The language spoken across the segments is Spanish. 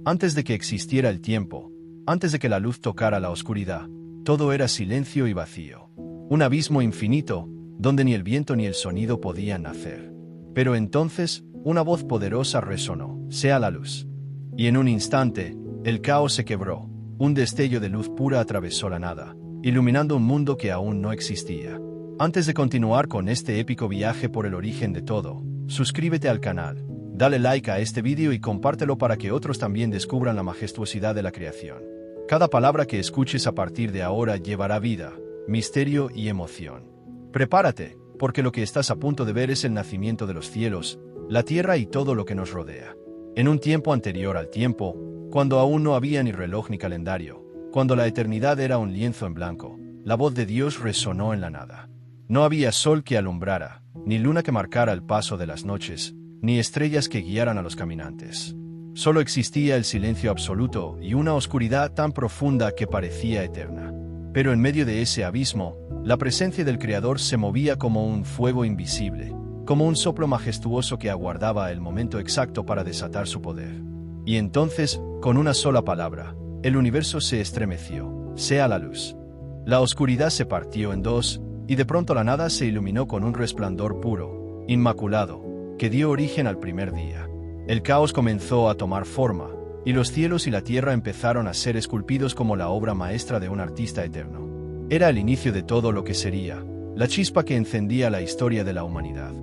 Antes de que existiera el tiempo, antes de que la luz tocara la oscuridad, todo era silencio y vacío. Un abismo infinito, donde ni el viento ni el sonido podían nacer. Pero entonces, una voz poderosa resonó: «Sea la luz». Y en un instante, el caos se quebró. Un destello de luz pura atravesó la nada, iluminando un mundo que aún no existía. Antes de continuar con este épico viaje por el origen de todo, suscríbete al canal, dale like a este vídeo y compártelo para que otros también descubran la majestuosidad de la creación. Cada palabra que escuches a partir de ahora llevará vida, misterio y emoción. Prepárate, porque lo que estás a punto de ver es el nacimiento de los cielos, la tierra y todo lo que nos rodea. En un tiempo anterior al tiempo, cuando aún no había ni reloj ni calendario, cuando la eternidad era un lienzo en blanco, la voz de Dios resonó en la nada. No había sol que alumbrara, ni luna que marcara el paso de las noches, ni estrellas que guiaran a los caminantes. Solo existía el silencio absoluto y una oscuridad tan profunda que parecía eterna. Pero en medio de ese abismo, la presencia del Creador se movía como un fuego invisible, como un soplo majestuoso que aguardaba el momento exacto para desatar su poder. Y entonces, con una sola palabra, el universo se estremeció: «Sea la luz». La oscuridad se partió en dos, y de pronto la nada se iluminó con un resplandor puro, inmaculado, que dio origen al primer día. El caos comenzó a tomar forma, y los cielos y la tierra empezaron a ser esculpidos como la obra maestra de un artista eterno. Era el inicio de todo lo que sería, la chispa que encendía la historia de la humanidad.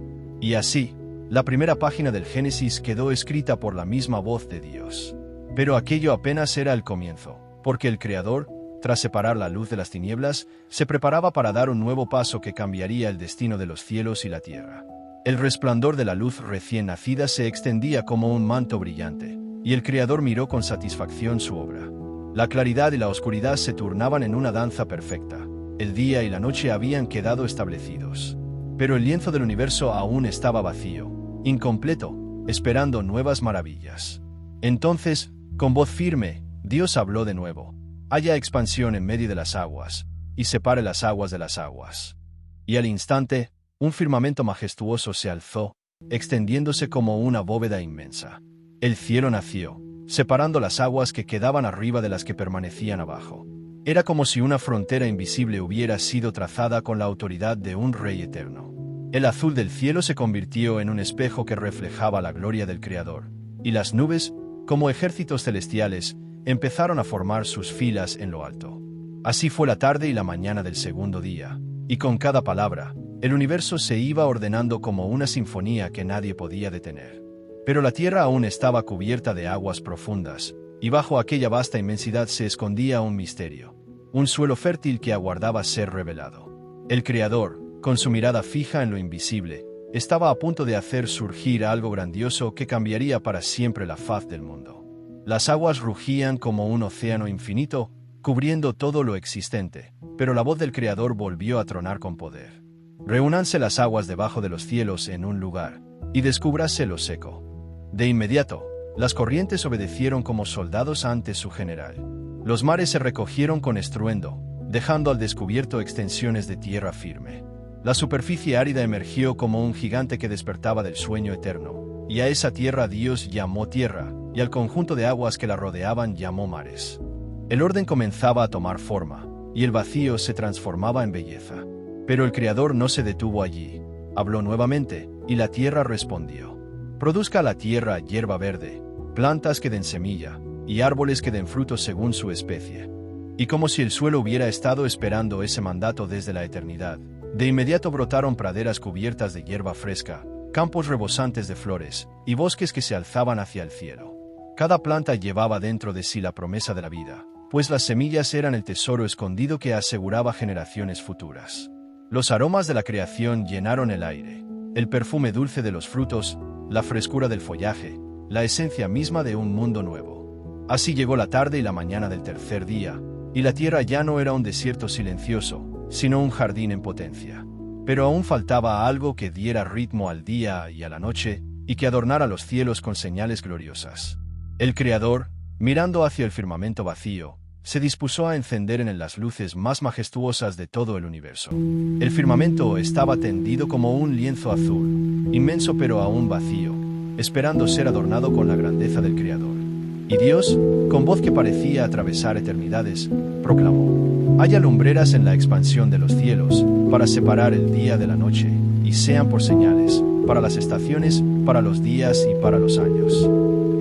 Y así, la primera página del Génesis quedó escrita por la misma voz de Dios. Pero aquello apenas era el comienzo, porque el Creador, tras separar la luz de las tinieblas, se preparaba para dar un nuevo paso que cambiaría el destino de los cielos y la tierra. El resplandor de la luz recién nacida se extendía como un manto brillante, y el Creador miró con satisfacción su obra. La claridad y la oscuridad se turnaban en una danza perfecta. El día y la noche habían quedado establecidos. Pero el lienzo del universo aún estaba vacío, incompleto, esperando nuevas maravillas. Entonces, con voz firme, Dios habló de nuevo: «Haya expansión en medio de las aguas, y separe las aguas de las aguas». Y al instante, un firmamento majestuoso se alzó, extendiéndose como una bóveda inmensa. El cielo nació, separando las aguas que quedaban arriba de las que permanecían abajo. Era como si una frontera invisible hubiera sido trazada con la autoridad de un rey eterno. El azul del cielo se convirtió en un espejo que reflejaba la gloria del Creador, y las nubes, como ejércitos celestiales, empezaron a formar sus filas en lo alto. Así fue la tarde y la mañana del segundo día, y con cada palabra, el universo se iba ordenando como una sinfonía que nadie podía detener. Pero la tierra aún estaba cubierta de aguas profundas, y bajo aquella vasta inmensidad se escondía un misterio, un suelo fértil que aguardaba ser revelado. El Creador, con su mirada fija en lo invisible, estaba a punto de hacer surgir algo grandioso que cambiaría para siempre la faz del mundo. Las aguas rugían como un océano infinito, cubriendo todo lo existente, pero la voz del Creador volvió a tronar con poder: «Reúnanse las aguas debajo de los cielos en un lugar, y descúbrase lo seco». De inmediato, las corrientes obedecieron como soldados ante su general. Los mares se recogieron con estruendo, dejando al descubierto extensiones de tierra firme. La superficie árida emergió como un gigante que despertaba del sueño eterno, y a esa tierra Dios llamó tierra, y al conjunto de aguas que la rodeaban llamó mares. El orden comenzaba a tomar forma, y el vacío se transformaba en belleza. Pero el Creador no se detuvo allí. Habló nuevamente, y la tierra respondió: «Produzca la tierra hierba verde, plantas que den semilla, y árboles que den frutos según su especie». Y como si el suelo hubiera estado esperando ese mandato desde la eternidad, de inmediato brotaron praderas cubiertas de hierba fresca, campos rebosantes de flores, y bosques que se alzaban hacia el cielo. Cada planta llevaba dentro de sí la promesa de la vida, pues las semillas eran el tesoro escondido que aseguraba generaciones futuras. Los aromas de la creación llenaron el aire, el perfume dulce de los frutos, la frescura del follaje, la esencia misma de un mundo nuevo. Así llegó la tarde y la mañana del tercer día, y la tierra ya no era un desierto silencioso, sino un jardín en potencia. Pero aún faltaba algo que diera ritmo al día y a la noche, y que adornara los cielos con señales gloriosas. El Creador, mirando hacia el firmamento vacío, se dispuso a encender en él las luces más majestuosas de todo el universo. El firmamento estaba tendido como un lienzo azul, inmenso pero aún vacío, esperando ser adornado con la grandeza del Creador. Y Dios, con voz que parecía atravesar eternidades, proclamó: haya lumbreras en la expansión de los cielos, para separar el día de la noche, y sean por señales, para las estaciones, para los días y para los años.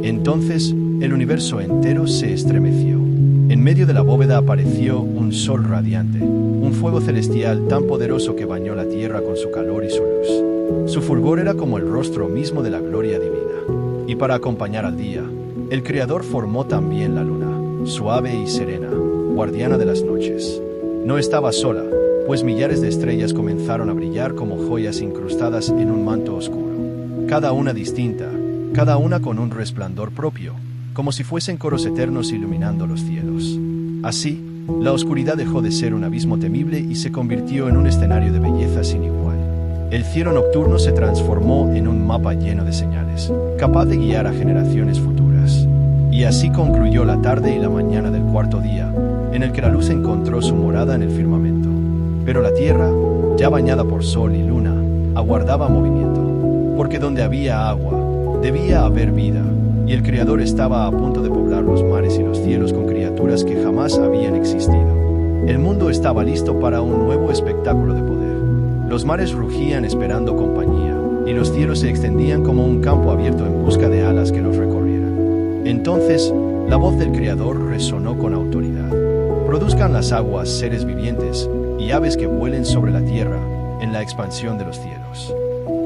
Entonces, el universo entero se estremeció. En medio de la bóveda apareció un sol radiante, un fuego celestial tan poderoso que bañó la tierra con su calor y su luz. Su fulgor era como el rostro mismo de la gloria divina. Y para acompañar al día, el Creador formó también la luna, suave y serena, guardiana de las noches. No estaba sola, pues millares de estrellas comenzaron a brillar como joyas incrustadas en un manto oscuro. Cada una distinta, cada una con un resplandor propio, como si fuesen coros eternos iluminando los cielos. Así, la oscuridad dejó de ser un abismo temible y se convirtió en un escenario de belleza sin igual. El cielo nocturno se transformó en un mapa lleno de señales, capaz de guiar a generaciones futuras. Y así concluyó la tarde y la mañana del cuarto día, en el que la luz encontró su morada en el firmamento. Pero la tierra, ya bañada por sol y luna, aguardaba movimiento, porque donde había agua, debía haber vida, y el Creador estaba a punto de poblar los mares y los cielos con criaturas que jamás habían existido. El mundo estaba listo para un nuevo espectáculo de poder. Los mares rugían esperando compañía, y los cielos se extendían como un campo abierto en busca de alas que los recorrieran. Entonces, la voz del Creador resonó con autoridad: produzcan las aguas seres vivientes, y aves que vuelen sobre la tierra, en la expansión de los cielos.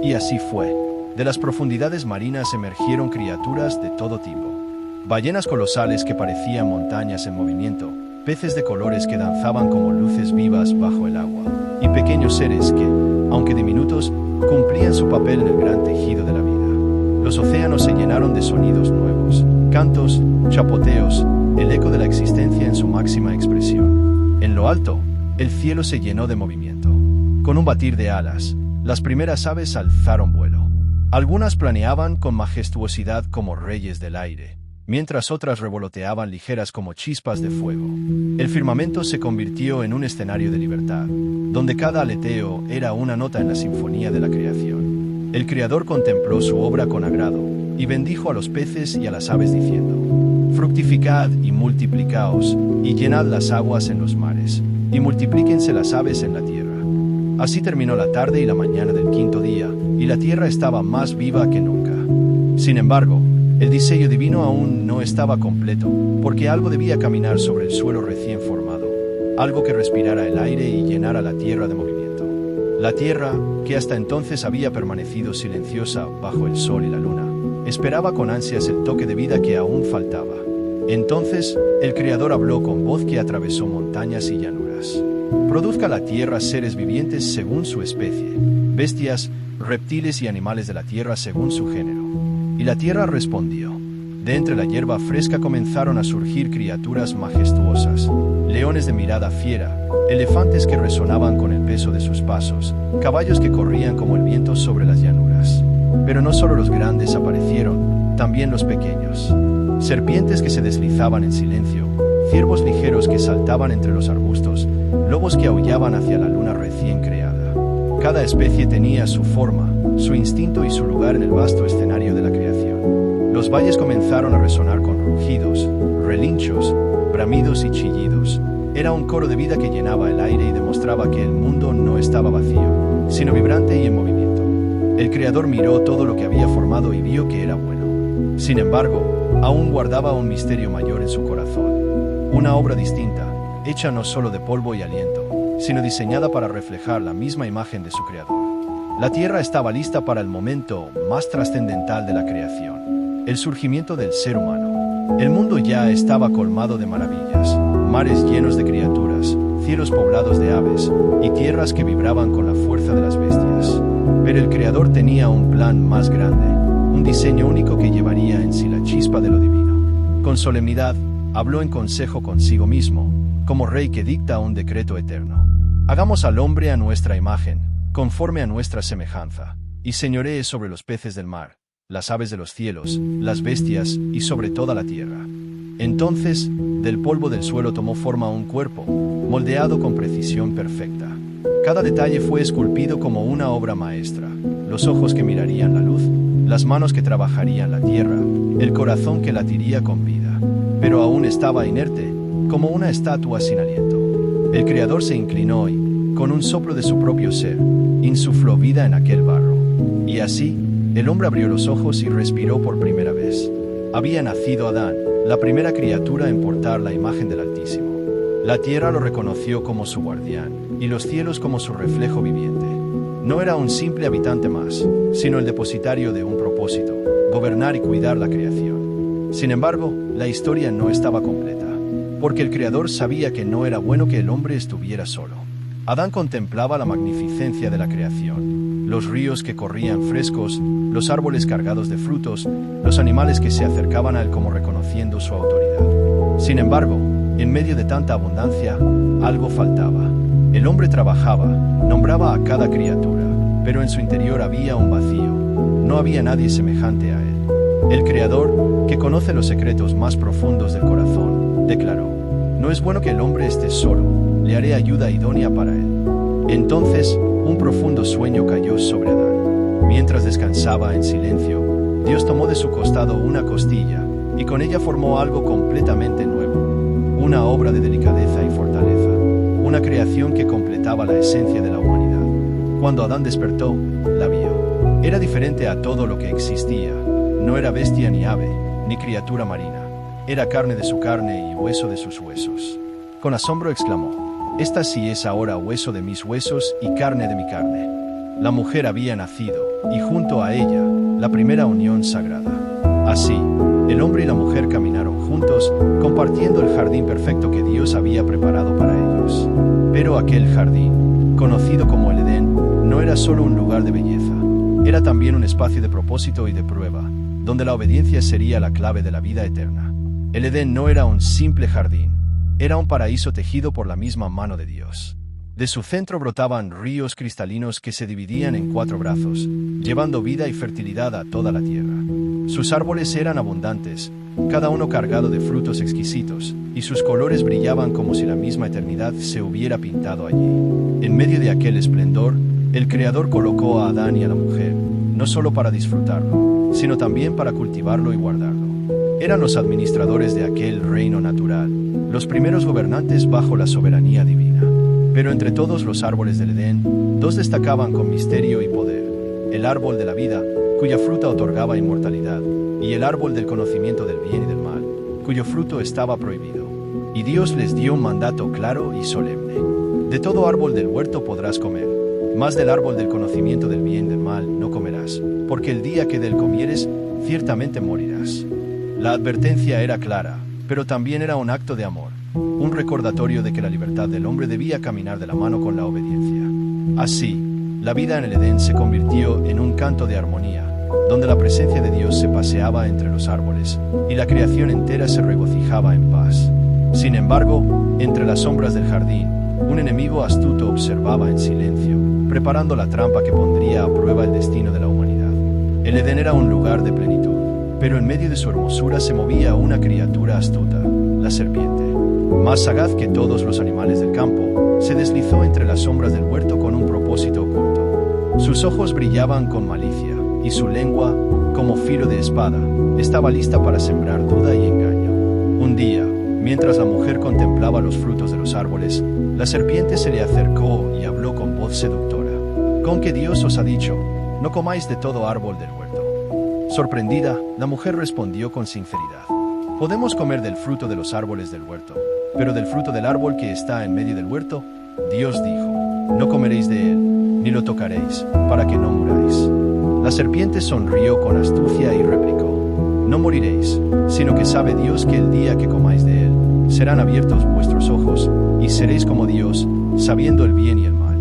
Y así fue. De las profundidades marinas emergieron criaturas de todo tipo. Ballenas colosales que parecían montañas en movimiento, peces de colores que danzaban como luces vivas bajo el agua, y pequeños seres que, aunque diminutos, cumplían su papel en el gran tejido de la vida. Los océanos se llenaron de sonidos nuevos, cantos, chapoteos, el eco de la existencia en su máxima expresión. En lo alto, el cielo se llenó de movimiento. Con un batir de alas, las primeras aves alzaron vuelo. Algunas planeaban con majestuosidad como reyes del aire, mientras otras revoloteaban ligeras como chispas de fuego. El firmamento se convirtió en un escenario de libertad, donde cada aleteo era una nota en la sinfonía de la creación. El Creador contempló su obra con agrado, y bendijo a los peces y a las aves diciendo: fructificad y multiplicaos, y llenad las aguas en los mares, y multiplíquense las aves en la tierra. Así terminó la tarde y la mañana del quinto día, y la tierra estaba más viva que nunca. Sin embargo, el diseño divino aún no estaba completo, porque algo debía caminar sobre el suelo recién formado, algo que respirara el aire y llenara la tierra de movimiento. La tierra, que hasta entonces había permanecido silenciosa bajo el sol y la luna, esperaba con ansias el toque de vida que aún faltaba. Entonces, el Creador habló con voz que atravesó montañas y llanuras: produzca la tierra seres vivientes según su especie, bestias, reptiles y animales de la tierra según su género. Y la tierra respondió. De entre la hierba fresca comenzaron a surgir criaturas majestuosas, leones de mirada fiera, elefantes que resonaban con el peso de sus pasos, caballos que corrían como el viento sobre las llanuras. Pero no solo los grandes aparecieron, también los pequeños. Serpientes que se deslizaban en silencio, ciervos ligeros que saltaban entre los arbustos, lobos que aullaban hacia la luna recién creada. Cada especie tenía su forma, su instinto y su lugar en el vasto escenario de la creación. Los valles comenzaron a resonar con rugidos, relinchos, bramidos y chillidos. Era un coro de vida que llenaba el aire y demostraba que el mundo no estaba vacío, sino vibrante y en movimiento. El Creador miró todo lo que había formado y vio que era bueno. Sin embargo, aún guardaba un misterio mayor en su corazón. Una obra distinta, hecha no solo de polvo y aliento, sino diseñada para reflejar la misma imagen de su Creador. La tierra estaba lista para el momento más trascendental de la creación, el surgimiento del ser humano. El mundo ya estaba colmado de maravillas, mares llenos de criaturas, cielos poblados de aves, y tierras que vibraban con la fuerza de las bestias. Pero el Creador tenía un plan más grande, un diseño único que llevaría en sí la chispa de lo divino. Con solemnidad, habló en consejo consigo mismo, como rey que dicta un decreto eterno: hagamos al hombre a nuestra imagen, conforme a nuestra semejanza, y señoree sobre los peces del mar, las aves de los cielos, las bestias y sobre toda la tierra. Entonces, del polvo del suelo tomó forma un cuerpo, moldeado con precisión perfecta. Cada detalle fue esculpido como una obra maestra: los ojos que mirarían la luz, las manos que trabajarían la tierra, el corazón que latiría con vida. pero aún estaba inerte, como una estatua sin aliento. El Creador se inclinó y, con un soplo de su propio ser, insufló vida en aquel barro. Y así, el hombre abrió los ojos y respiró por primera vez. Había nacido Adán, la primera criatura en portar la imagen del Altísimo. La tierra lo reconoció como su guardián, y los cielos como su reflejo viviente. No era un simple habitante más, sino el depositario de un propósito: gobernar y cuidar la creación. Sin embargo, la historia no estaba completa, porque el Creador sabía que no era bueno que el hombre estuviera solo. Adán contemplaba la magnificencia de la creación: los ríos que corrían frescos, los árboles cargados de frutos, los animales que se acercaban a él como reconociendo su autoridad. Sin embargo, en medio de tanta abundancia, algo faltaba. El hombre trabajaba, nombraba a cada criatura, pero en su interior había un vacío. No había nadie semejante a él. El Creador, que conoce los secretos más profundos del corazón, declaró: no es bueno que el hombre esté solo, le haré ayuda idónea para él. Entonces, un profundo sueño cayó sobre Adán. Mientras descansaba en silencio, Dios tomó de su costado una costilla, y con ella formó algo completamente nuevo. Una obra de delicadeza y fortaleza, una creación que completaba la esencia de la humanidad. Cuando Adán despertó, la vio. Era diferente a todo lo que existía. No era bestia ni ave, ni criatura marina. Era carne de su carne y hueso de sus huesos. Con asombro exclamó: esta sí es ahora hueso de mis huesos y carne de mi carne. La mujer había nacido, y junto a ella, la primera unión sagrada. Así, el hombre y la mujer caminaron juntos, compartiendo el jardín perfecto que Dios había preparado para ellos. Pero aquel jardín, conocido como el Edén, no era solo un lugar de belleza. Era también un espacio de propósito y de prueba, donde la obediencia sería la clave de la vida eterna. El Edén no era un simple jardín, era un paraíso tejido por la misma mano de Dios. De su centro brotaban ríos cristalinos que se dividían en 4 brazos, llevando vida y fertilidad a toda la tierra. Sus árboles eran abundantes, cada uno cargado de frutos exquisitos, y sus colores brillaban como si la misma eternidad se hubiera pintado allí. En medio de aquel esplendor, el Creador colocó a Adán y a la mujer, no solo para disfrutarlo, sino también para cultivarlo y guardarlo. Eran los administradores de aquel reino natural, los primeros gobernantes bajo la soberanía divina. Pero entre todos los árboles del Edén, 2 destacaban con misterio y poder: el árbol de la vida, cuya fruta otorgaba inmortalidad, y el árbol del conocimiento del bien y del mal, cuyo fruto estaba prohibido. Y Dios les dio un mandato claro y solemne: de todo árbol del huerto podrás comer, mas del árbol del conocimiento del bien y del mal no comerás, porque el día que de él comieres, ciertamente morirás. La advertencia era clara, pero también era un acto de amor, un recordatorio de que la libertad del hombre debía caminar de la mano con la obediencia. Así, la vida en el Edén se convirtió en un canto de armonía, donde la presencia de Dios se paseaba entre los árboles, y la creación entera se regocijaba en paz. Sin embargo, entre las sombras del jardín, un enemigo astuto observaba en silencio, preparando la trampa que pondría a prueba el destino de la humanidad. El Edén era un lugar de plenitud, pero en medio de su hermosura se movía una criatura astuta, la serpiente. Más sagaz que todos los animales del campo, se deslizó entre las sombras del huerto con un propósito oculto. Sus ojos brillaban con malicia, y su lengua, como filo de espada, estaba lista para sembrar duda y engaño. Un día, mientras la mujer contemplaba los frutos de los árboles, la serpiente se le acercó y habló con voz seductora: ¿con qué Dios os ha dicho, no comáis de todo árbol del huerto? Sorprendida, la mujer respondió con sinceridad: podemos comer del fruto de los árboles del huerto, pero del fruto del árbol que está en medio del huerto, Dios dijo: no comeréis de él, ni lo tocaréis, para que no muráis. La serpiente sonrió con astucia y replicó: no moriréis, sino que sabe Dios que el día que comáis de él, serán abiertos vuestros ojos, y seréis como Dios, sabiendo el bien y el mal.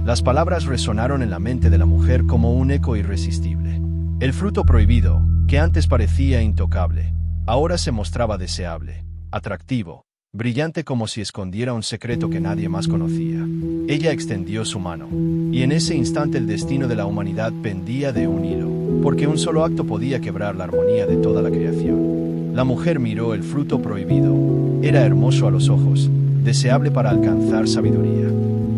Las palabras resonaron en la mente de la mujer como un eco irresistible. El fruto prohibido, que antes parecía intocable, ahora se mostraba deseable, atractivo, brillante, como si escondiera un secreto que nadie más conocía. Ella extendió su mano, y en ese instante el destino de la humanidad pendía de un hilo, porque un solo acto podía quebrar la armonía de toda la creación. La mujer miró el fruto prohibido. Era hermoso a los ojos, deseable para alcanzar sabiduría.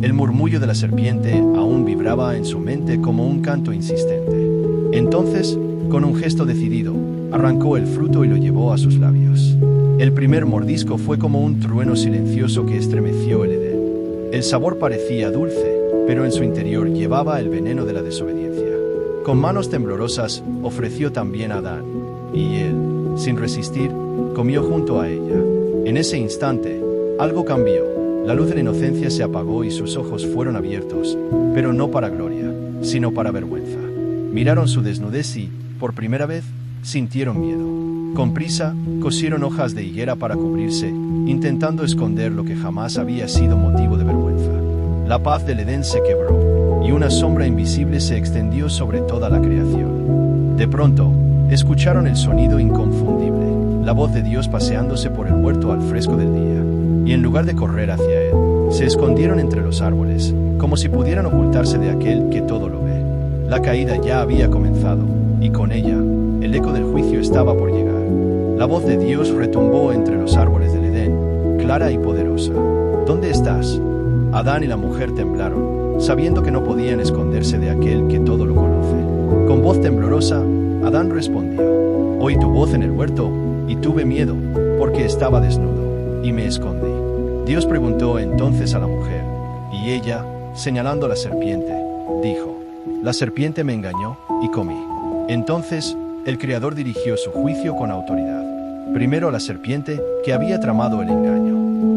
El murmullo de la serpiente aún vibraba en su mente como un canto insistente. Entonces, con un gesto decidido, arrancó el fruto y lo llevó a sus labios. El primer mordisco fue como un trueno silencioso que estremeció el Edén. El sabor parecía dulce, pero en su interior llevaba el veneno de la desobediencia. Con manos temblorosas ofreció también a Adán, y él, sin resistir, comió junto a ella. En ese instante, algo cambió. La luz de la inocencia se apagó y sus ojos fueron abiertos, pero no para gloria, sino para vergüenza. Miraron su desnudez y, por primera vez, sintieron miedo. Con prisa, cosieron hojas de higuera para cubrirse, intentando esconder lo que jamás había sido motivo de vergüenza. La paz del Edén se quebró, y una sombra invisible se extendió sobre toda la creación. De pronto, escucharon el sonido inconfundible, la voz de Dios paseándose por el huerto al fresco del día, y en lugar de correr hacia él, se escondieron entre los árboles, como si pudieran ocultarse de aquel que todo lo ve. La caída ya había comenzado, y con ella, el eco del juicio estaba por llegar. La voz de Dios retumbó entre los árboles del Edén, clara y poderosa. ¿Dónde estás? Adán y la mujer temblaron, sabiendo que no podían esconderse de aquel que todo lo conoce. Con voz temblorosa, Adán respondió: oí tu voz en el huerto, y tuve miedo, porque estaba desnudo, y me escondí. Dios preguntó entonces a la mujer, y ella, señalando a la serpiente, dijo: la serpiente me engañó, y comí. Entonces, el Creador dirigió su juicio con autoridad. Primero a la serpiente, que había tramado el engaño.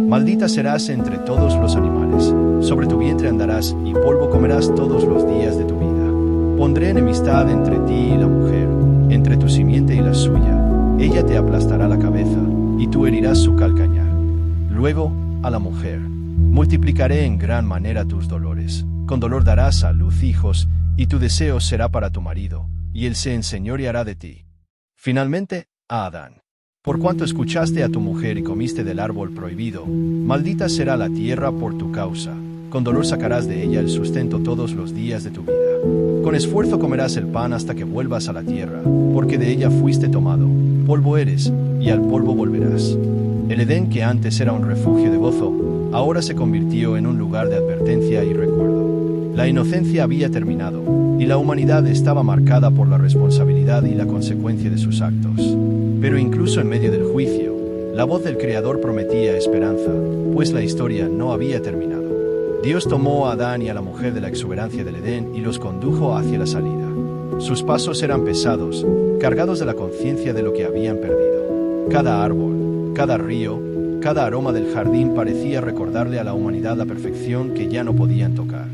Maldita serás entre todos los animales, sobre tu vientre andarás y polvo comerás todos los días de tu vida. Pondré enemistad entre ti y la mujer, entre tu simiente y la suya. Ella te aplastará la cabeza, y tú herirás su calcañar. Luego, a la mujer: multiplicaré en gran manera tus dolores. Con dolor darás a luz hijos, y tu deseo será para tu marido, y él se enseñoreará de ti. Finalmente, a Adán: por cuanto escuchaste a tu mujer y comiste del árbol prohibido, maldita será la tierra por tu causa. Con dolor sacarás de ella el sustento todos los días de tu vida. Con esfuerzo comerás el pan hasta que vuelvas a la tierra, porque de ella fuiste tomado. Polvo eres, y al polvo volverás. El Edén, que antes era un refugio de gozo, ahora se convirtió en un lugar de advertencia y recuerdo. La inocencia había terminado, y la humanidad estaba marcada por la responsabilidad y la consecuencia de sus actos. Pero incluso en medio del juicio, la voz del Creador prometía esperanza, pues la historia no había terminado. Dios tomó a Adán y a la mujer de la exuberancia del Edén y los condujo hacia la salida. Sus pasos eran pesados, cargados de la conciencia de lo que habían perdido. Cada árbol, cada río, cada aroma del jardín parecía recordarle a la humanidad la perfección que ya no podían tocar.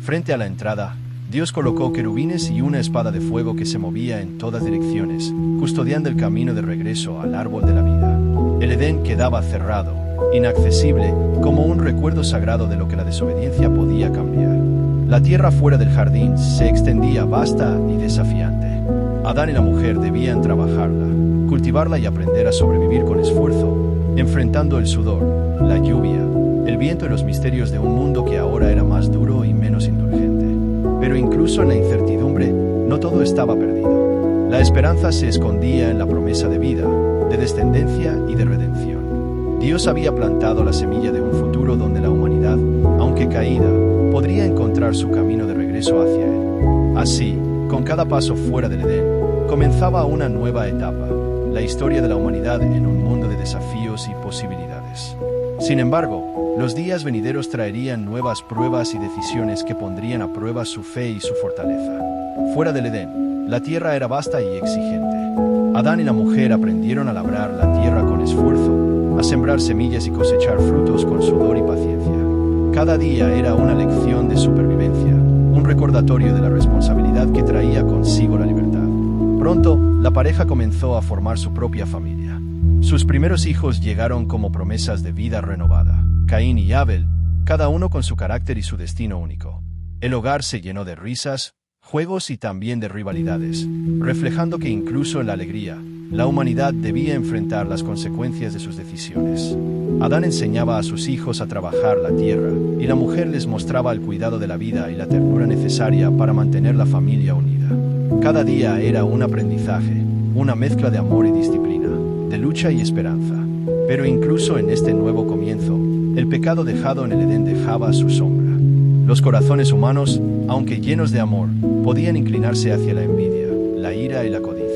Frente a la entrada, Dios colocó querubines y una espada de fuego que se movía en todas direcciones, custodiando el camino de regreso al árbol de la vida. El Edén quedaba cerrado, inaccesible, como un recuerdo sagrado de lo que la desobediencia podía cambiar. La tierra fuera del jardín se extendía vasta y desafiante. Adán y la mujer debían trabajarla, cultivarla y aprender a sobrevivir con esfuerzo, enfrentando el sudor, la lluvia, el viento y los misterios de un mundo que ahora era más duro y menos indulgente. Pero incluso en la incertidumbre, no todo estaba perdido. La esperanza se escondía en la promesa de vida, de descendencia y de redención. Dios había plantado la semilla de un futuro donde la humanidad, aunque caída, podría encontrar su camino de regreso hacia él. Así, con cada paso fuera del Edén, comenzaba una nueva etapa, la historia de la humanidad en un mundo de desafíos y posibilidades. Sin embargo, los días venideros traerían nuevas pruebas y decisiones que pondrían a prueba su fe y su fortaleza. Fuera del Edén, la tierra era vasta y exigente. Adán y la mujer aprendieron a labrar la tierra con esfuerzo, a sembrar semillas y cosechar frutos con sudor y paciencia. Cada día era una lección de supervivencia, un recordatorio de la responsabilidad que traía consigo la libertad. Pronto, la pareja comenzó a formar su propia familia. Sus primeros hijos llegaron como promesas de vida renovada. Caín y Abel, cada uno con su carácter y su destino único. El hogar se llenó de risas, juegos y también de rivalidades, reflejando que incluso en la alegría, la humanidad debía enfrentar las consecuencias de sus decisiones. Adán enseñaba a sus hijos a trabajar la tierra, y la mujer les mostraba el cuidado de la vida y la ternura necesaria para mantener la familia unida. Cada día era un aprendizaje, una mezcla de amor y disciplina, de lucha y esperanza. Pero incluso en este nuevo comienzo, el pecado dejado en el Edén dejaba su sombra. Los corazones humanos, aunque llenos de amor, podían inclinarse hacia la envidia, la ira y la codicia.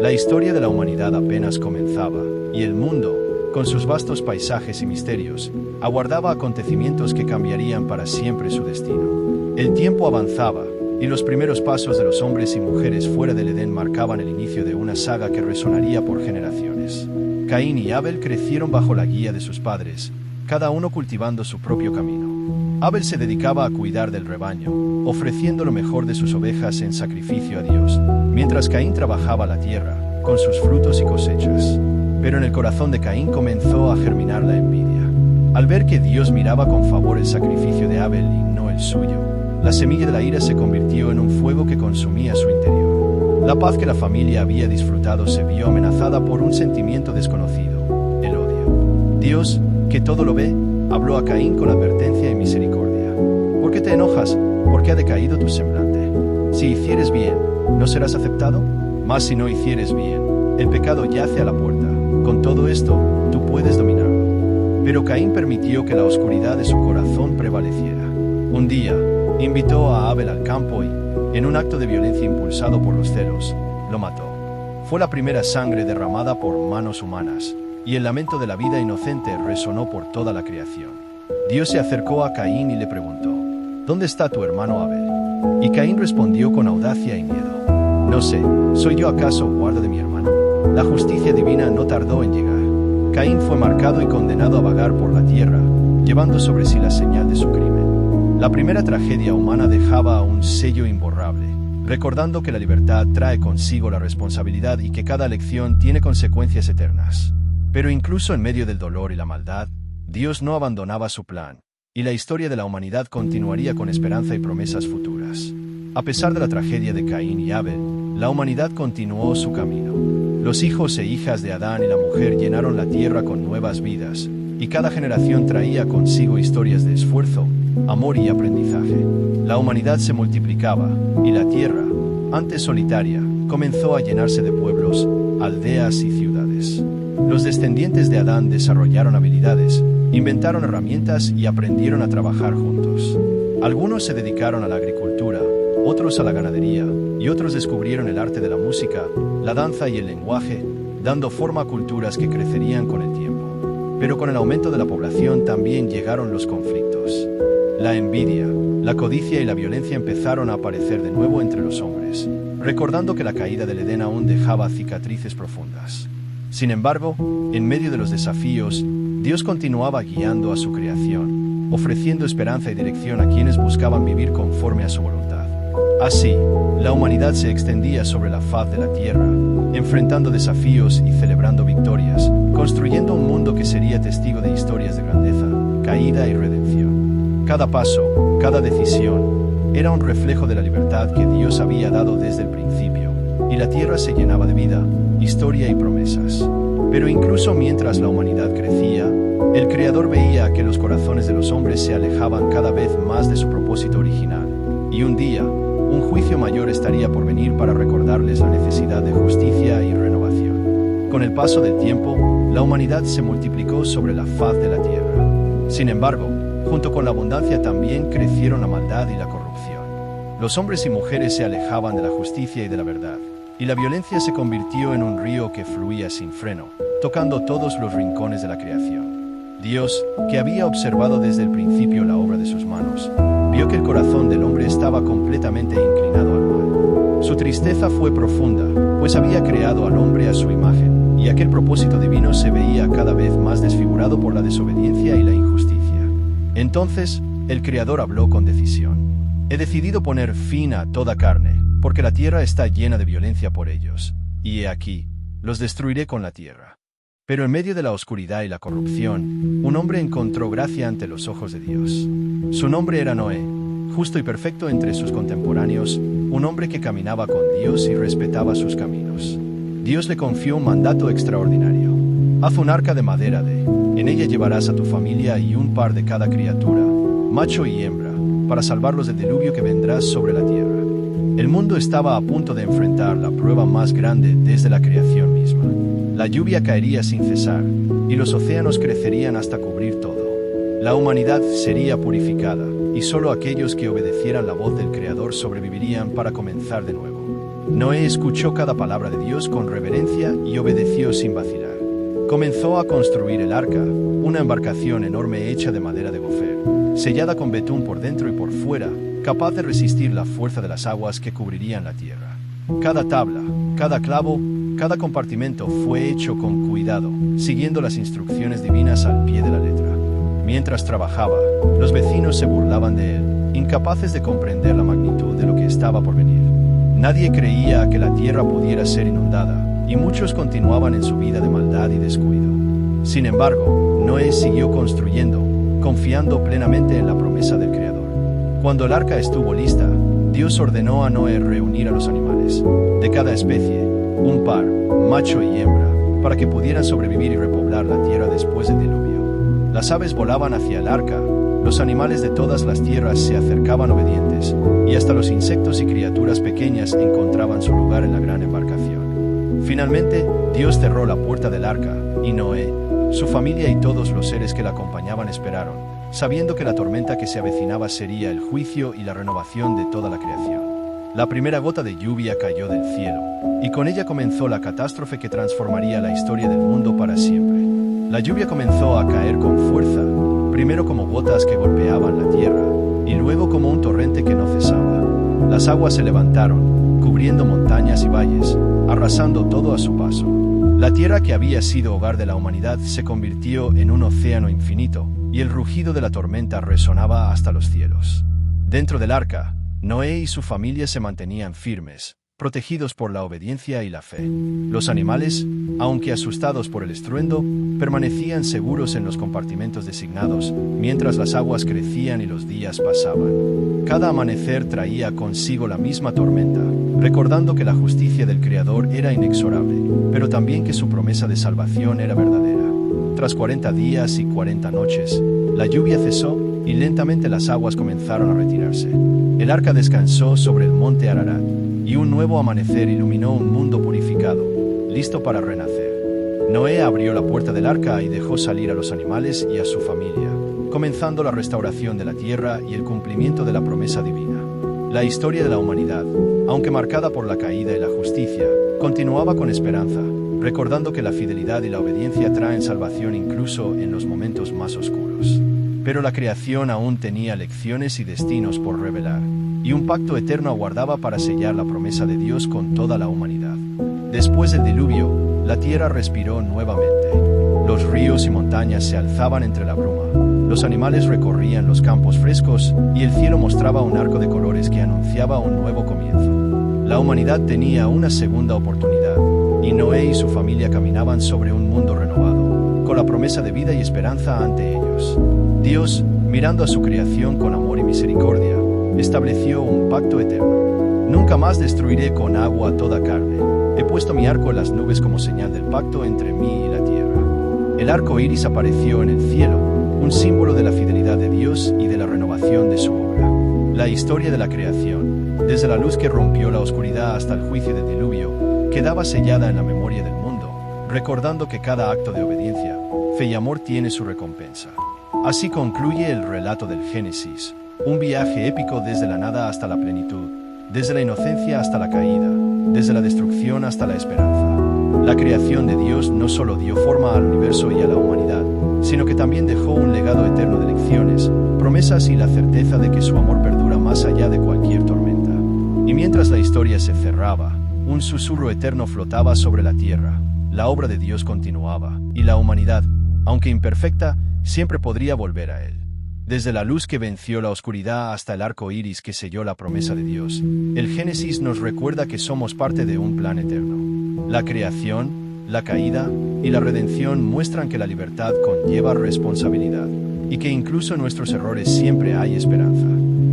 La historia de la humanidad apenas comenzaba, y el mundo, con sus vastos paisajes y misterios, aguardaba acontecimientos que cambiarían para siempre su destino. El tiempo avanzaba, y los primeros pasos de los hombres y mujeres fuera del Edén marcaban el inicio de una saga que resonaría por generaciones. Caín y Abel crecieron bajo la guía de sus padres, cada uno cultivando su propio camino. Abel se dedicaba a cuidar del rebaño, ofreciendo lo mejor de sus ovejas en sacrificio a Dios, mientras Caín trabajaba la tierra, con sus frutos y cosechas. Pero en el corazón de Caín comenzó a germinar la envidia. Al ver que Dios miraba con favor el sacrificio de Abel y no el suyo, la semilla de la ira se convirtió en un fuego que consumía su interior. La paz que la familia había disfrutado se vio amenazada por un sentimiento desconocido, el odio. Dios, que todo lo ve, habló a Caín con advertencia y misericordia. ¿Por qué te enojas? ¿Por qué ha decaído tu semblante? Si hicieres bien, ¿no serás aceptado? Mas si no hicieres bien, el pecado yace a la puerta. Con todo esto, tú puedes dominarlo. Pero Caín permitió que la oscuridad de su corazón prevaleciera. Un día, invitó a Abel al campo y, en un acto de violencia impulsado por los celos, lo mató. Fue la primera sangre derramada por manos humanas, y el lamento de la vida inocente resonó por toda la creación. Dios se acercó a Caín y le preguntó: ¿Dónde está tu hermano Abel? Y Caín respondió con audacia y miedo: No sé, ¿soy yo acaso guarda de mi hermano? La justicia divina no tardó en llegar. Caín fue marcado y condenado a vagar por la tierra, llevando sobre sí la señal de su crimen. La primera tragedia humana dejaba un sello imborrable, recordando que la libertad trae consigo la responsabilidad y que cada elección tiene consecuencias eternas. Pero incluso en medio del dolor y la maldad, Dios no abandonaba su plan, y la historia de la humanidad continuaría con esperanza y promesas futuras. A pesar de la tragedia de Caín y Abel, la humanidad continuó su camino. Los hijos e hijas de Adán y la mujer llenaron la tierra con nuevas vidas, y cada generación traía consigo historias de esfuerzo, amor y aprendizaje. La humanidad se multiplicaba, y la tierra, antes solitaria, comenzó a llenarse de pueblos, aldeas y ciudades. Los descendientes de Adán desarrollaron habilidades, inventaron herramientas y aprendieron a trabajar juntos. Algunos se dedicaron a la agricultura, otros a la ganadería, y otros descubrieron el arte de la música, la danza y el lenguaje, dando forma a culturas que crecerían con el tiempo. Pero con el aumento de la población también llegaron los conflictos. La envidia, la codicia y la violencia empezaron a aparecer de nuevo entre los hombres, recordando que la caída del Edén aún dejaba cicatrices profundas. Sin embargo, en medio de los desafíos, Dios continuaba guiando a su creación, ofreciendo esperanza y dirección a quienes buscaban vivir conforme a su voluntad. Así, la humanidad se extendía sobre la faz de la tierra, enfrentando desafíos y celebrando victorias, construyendo un mundo que sería testigo de historias de grandeza, caída y redención. Cada paso, cada decisión, era un reflejo de la libertad que Dios había dado desde el principio, y la tierra se llenaba de vida, historia y promesas. Pero incluso mientras la humanidad crecía, el Creador veía que los corazones de los hombres se alejaban cada vez más de su propósito original, y un día, un juicio mayor estaría por venir para recordarles la necesidad de justicia y renovación. Con el paso del tiempo, la humanidad se multiplicó sobre la faz de la tierra. Sin embargo, junto con la abundancia también crecieron la maldad y la corrupción. Los hombres y mujeres se alejaban de la justicia y de la verdad, y la violencia se convirtió en un río que fluía sin freno, tocando todos los rincones de la creación. Dios, que había observado desde el principio la obra de sus manos, vio que el corazón del hombre estaba completamente inclinado al mal. Su tristeza fue profunda, pues había creado al hombre a su imagen, y aquel propósito divino se veía cada vez más desfigurado por la desobediencia y la injusticia. Entonces, el Creador habló con decisión: He decidido poner fin a toda carne, porque la tierra está llena de violencia por ellos, y he aquí, los destruiré con la tierra. Pero en medio de la oscuridad y la corrupción, un hombre encontró gracia ante los ojos de Dios. Su nombre era Noé, justo y perfecto entre sus contemporáneos, un hombre que caminaba con Dios y respetaba sus caminos. Dios le confió un mandato extraordinario: Haz un arca de madera en ella llevarás a tu familia y un par de cada criatura, macho y hembra, para salvarlos del diluvio que vendrá sobre la tierra. El mundo estaba a punto de enfrentar la prueba más grande desde la creación misma. La lluvia caería sin cesar, y los océanos crecerían hasta cubrir todo. La humanidad sería purificada, y solo aquellos que obedecieran la voz del Creador sobrevivirían para comenzar de nuevo. Noé escuchó cada palabra de Dios con reverencia y obedeció sin vacilar. comenzó a construir el arca, una embarcación enorme hecha de madera de gofer, sellada con betún por dentro y por fuera, capaz de resistir la fuerza de las aguas que cubrirían la tierra. Cada tabla, cada clavo, cada compartimento fue hecho con cuidado, siguiendo las instrucciones divinas al pie de la letra. Mientras trabajaba, los vecinos se burlaban de él, incapaces de comprender la magnitud de lo que estaba por venir. Nadie creía que la tierra pudiera ser inundada, y muchos continuaban en su vida de maldad y descuido. Sin embargo, Noé siguió construyendo, confiando plenamente en la promesa del Creador. Cuando el arca estuvo lista, Dios ordenó a Noé reunir a los animales, de cada especie, un par, macho y hembra, para que pudieran sobrevivir y repoblar la tierra después del diluvio. Las aves volaban hacia el arca, los animales de todas las tierras se acercaban obedientes, y hasta los insectos y criaturas pequeñas encontraban su lugar en la gran embarcación. Finalmente, Dios cerró la puerta del arca, y Noé, su familia y todos los seres que la acompañaban esperaron, sabiendo que la tormenta que se avecinaba sería el juicio y la renovación de toda la creación. La primera gota de lluvia cayó del cielo, y con ella comenzó la catástrofe que transformaría la historia del mundo para siempre. La lluvia comenzó a caer con fuerza, primero como gotas que golpeaban la tierra, y luego como un torrente que no cesaba. Las aguas se levantaron, cubriendo montañas y valles, arrasando todo a su paso. La tierra que había sido hogar de la humanidad se convirtió en un océano infinito, y el rugido de la tormenta resonaba hasta los cielos. Dentro del arca, Noé y su familia se mantenían firmes, protegidos por la obediencia y la fe. Los animales, aunque asustados por el estruendo, permanecían seguros en los compartimentos designados, mientras las aguas crecían y los días pasaban. Cada amanecer traía consigo la misma tormenta, recordando que la justicia del Creador era inexorable, pero también que su promesa de salvación era verdadera. Tras 40 días y 40 noches, la lluvia cesó y lentamente las aguas comenzaron a retirarse. El arca descansó sobre el monte Ararat, y un nuevo amanecer iluminó un mundo purificado, listo para renacer. Noé abrió la puerta del arca y dejó salir a los animales y a su familia, comenzando la restauración de la tierra y el cumplimiento de la promesa divina. La historia de la humanidad, aunque marcada por la caída y la justicia, continuaba con esperanza, recordando que la fidelidad y la obediencia traen salvación incluso en los momentos más oscuros. Pero la creación aún tenía lecciones y destinos por revelar, y un pacto eterno aguardaba para sellar la promesa de Dios con toda la humanidad. Después del diluvio, la tierra respiró nuevamente. Los ríos y montañas se alzaban entre la bruma, los animales recorrían los campos frescos y el cielo mostraba un arco de colores que anunciaba un nuevo comienzo. La humanidad tenía una segunda oportunidad, y Noé y su familia caminaban sobre un mundo renovado, con la promesa de vida y esperanza ante ellos. Dios, mirando a su creación con amor y misericordia, estableció un pacto eterno. Nunca más destruiré con agua toda carne. He puesto mi arco en las nubes como señal del pacto entre mí y la tierra. El arco iris apareció en el cielo, un símbolo de la fidelidad de Dios y de la renovación de su obra. La historia de la creación, desde la luz que rompió la oscuridad hasta el juicio del diluvio, quedaba sellada en la memoria del mundo, recordando que cada acto de obediencia, fe y amor tiene su recompensa. Así concluye el relato del Génesis, un viaje épico desde la nada hasta la plenitud, desde la inocencia hasta la caída, desde la destrucción hasta la esperanza. La creación de Dios no solo dio forma al universo y a la humanidad, sino que también dejó un legado eterno de lecciones, promesas y la certeza de que su amor perdura más allá de cualquier tormenta. Y mientras la historia se cerraba, un susurro eterno flotaba sobre la tierra. La obra de Dios continuaba, y la humanidad, aunque imperfecta, siempre podría volver a Él. Desde la luz que venció la oscuridad hasta el arco iris que selló la promesa de Dios, el Génesis nos recuerda que somos parte de un plan eterno. La creación, la caída y la redención muestran que la libertad conlleva responsabilidad, y que incluso en nuestros errores siempre hay esperanza.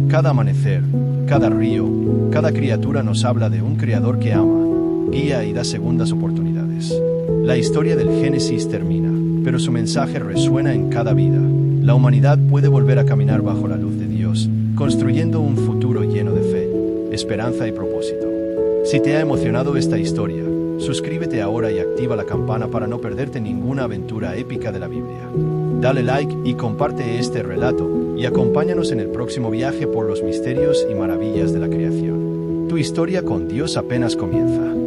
Cada amanecer, cada río, cada criatura nos habla de un Creador que ama, guía y da segundas oportunidades. La historia del Génesis termina, pero su mensaje resuena en cada vida. La humanidad puede volver a caminar bajo la luz de Dios, construyendo un futuro lleno de fe, esperanza y propósito. Si te ha emocionado esta historia, suscríbete ahora y activa la campana para no perderte ninguna aventura épica de la Biblia. Dale like y comparte este relato, y acompáñanos en el próximo viaje por los misterios y maravillas de la creación. Tu historia con Dios apenas comienza.